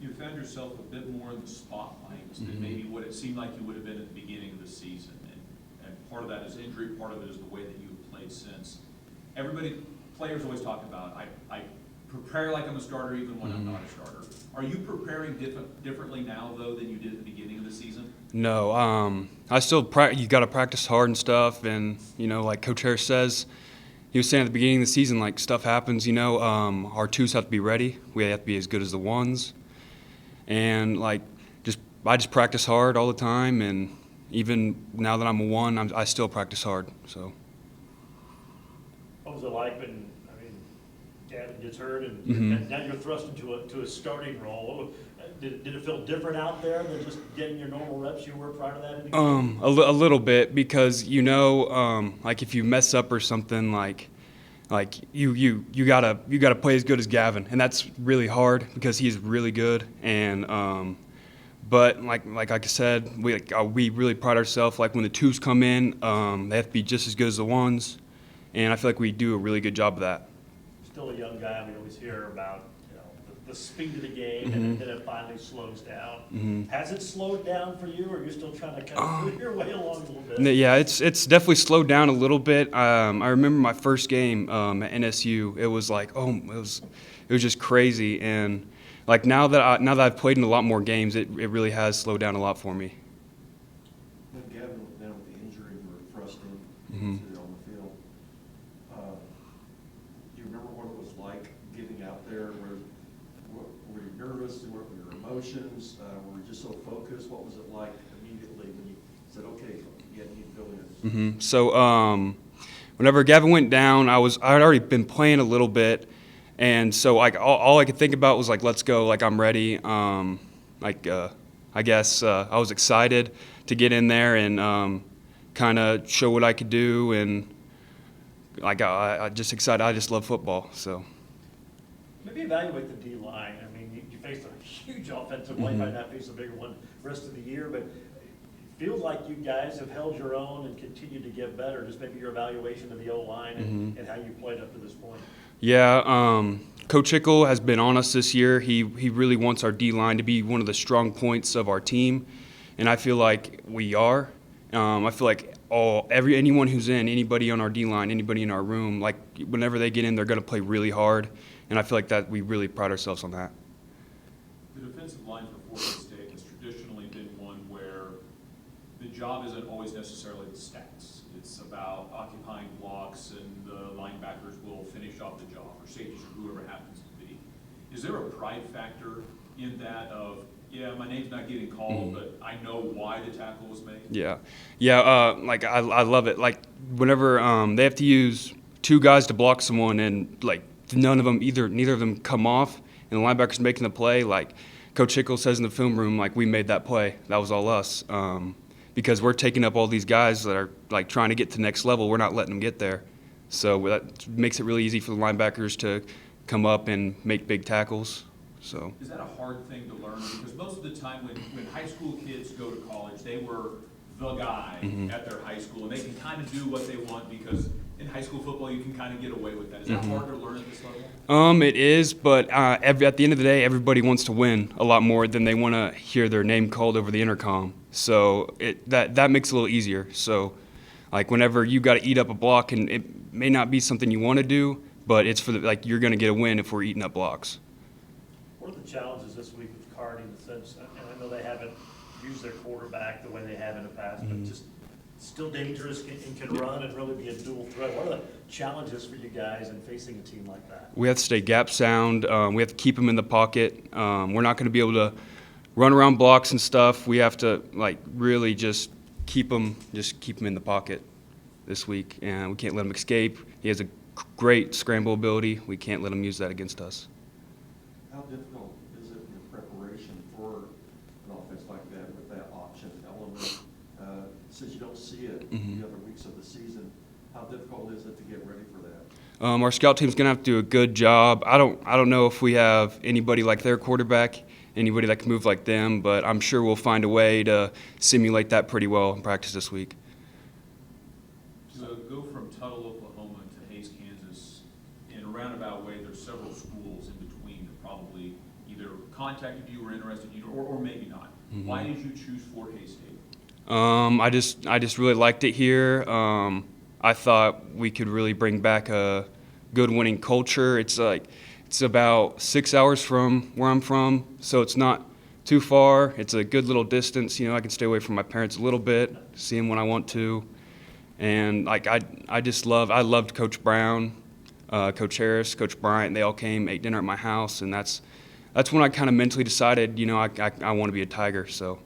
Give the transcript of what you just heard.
You found yourself a bit more in the spotlight than maybe what it seemed like you would have been at the beginning of the season. And part of that is injury, part of it is the way that you have played since. Players always talk about, I prepare like I'm a starter even when I'm not a starter. Are you preparing differently now, though, than you did at the beginning of the season? No, I still you got to practice hard and stuff, and like Coach Harris says, he was saying at the beginning of the season, like stuff happens. Our twos have to be ready. We have to be as good as the ones, and like I just practice hard all the time, and even now that I'm a one, I still practice hard. So. What was it like when, Gavin gets hurt and now you're thrust into a starting role? Did it feel different out there than just getting your normal reps you were prior to that? In the game? A little bit, because like if you mess up or something, like you gotta play as good as Gavin, and that's really hard because he's really good. And but like I said, we really pride ourselves. Like when the twos come in, they have to be just as good as the ones, and I feel like we do a really good job of that. Still a young guy, we always hear about the speed of the game, and then it finally slows down. Has it slowed down for you, or are you still trying to kind of move your way along a little bit? Yeah, it's definitely slowed down a little bit. I remember my first game at NSU. It was like, it was just crazy. And like now that I've played in a lot more games, it really has slowed down a lot for me. When Gavin went down with the injury, we were thrust into it on the field. Do you remember what it was like getting out there? Were you nervous? What were your emotions? Were you just so focused? What was it like immediately when you said, okay, yeah, you need to go in? So whenever Gavin went down, I had already been playing a little bit, and so like all I could think about was like, let's go, like I'm ready. I guess I was excited to get in there and kind of show what I could do, and like I just excited. I just love football, so. Maybe evaluate the D-line. You faced a huge offensive line, might not face a bigger one the rest of the year, but it feels like you guys have held your own and continued to get better. Just maybe your evaluation of the O-line and how you played up to this point. Yeah, Coach Hickle has been on us this year. He really wants our D-line to be one of the strong points of our team, and I feel like we are. I feel like anyone who's in, anybody on our D-line, anybody in our room, like whenever they get in, they're going to play really hard, and I feel like that we really pride ourselves on that. The defensive line for Florida State has traditionally been one where the job isn't always necessarily the stats. It's about occupying blocks, and the linebackers will finish off the job, or safeties, or whoever happens to be. Is there a pride factor in that of, yeah, my name's not getting called, but I know why the tackle was made? Yeah. Like I love it. Like whenever they have to use two guys to block someone, and like neither of them come off, and the linebacker's making the play, like Coach Hickle says in the film room, like we made that play. That was all us. Because we're taking up all these guys that are like trying to get to the next level. We're not letting them get there. So that makes it really easy for the linebackers to come up and make big tackles. So. Is that a hard thing to learn? Because most of the time when high school kids go to college, they were the guy at their high school, and they can kind of do what they want because in high school football you can kind of get away with that. Is that hard to learn at this level? It is, but at the end of the day, everybody wants to win a lot more than they want to hear their name called over the intercom. So that makes it a little easier. So, like whenever you got to eat up a block, and it may not be something you want to do, but it's for you're going to get a win if we're eating up blocks. What are the challenges this week with Kearney in the sense, and I know they haven't used their quarterback the way they have in the past, but just still dangerous and can run and really be a dual threat. What are the challenges for you guys in facing a team like that? We have to stay gap sound. We have to keep them in the pocket. We're not going to be able to run around blocks and stuff. We have to really just keep them in the pocket this week, and we can't let him escape. He has a great scramble ability. We can't let him use that against us. How difficult is it in your preparation for an offense like that with that option element? Since you don't see it the other weeks of the season, how difficult is it to get ready for that? Our scout team's gonna have to do a good job. I don't know if we have anybody like their quarterback, anybody that can move like them, but I'm sure we'll find a way to simulate that pretty well in practice this week. So go from Tuttle, Oklahoma to Hays, Kansas. In a roundabout way, there's several schools in between that probably either contacted you or interested in you, or maybe not. Why did you choose Fort Hays State? I just really liked it here. I thought we could really bring back a good winning culture. It's about 6 hours from where I'm from, so it's not too far. It's a good little distance. You know, I can stay away from my parents a little bit, see them when I want to. And like I loved Coach Brown, Coach Harris, Coach Bryant. They all came, ate dinner at my house, and that's when I kind of mentally decided, you know, I want to be a Tiger. So.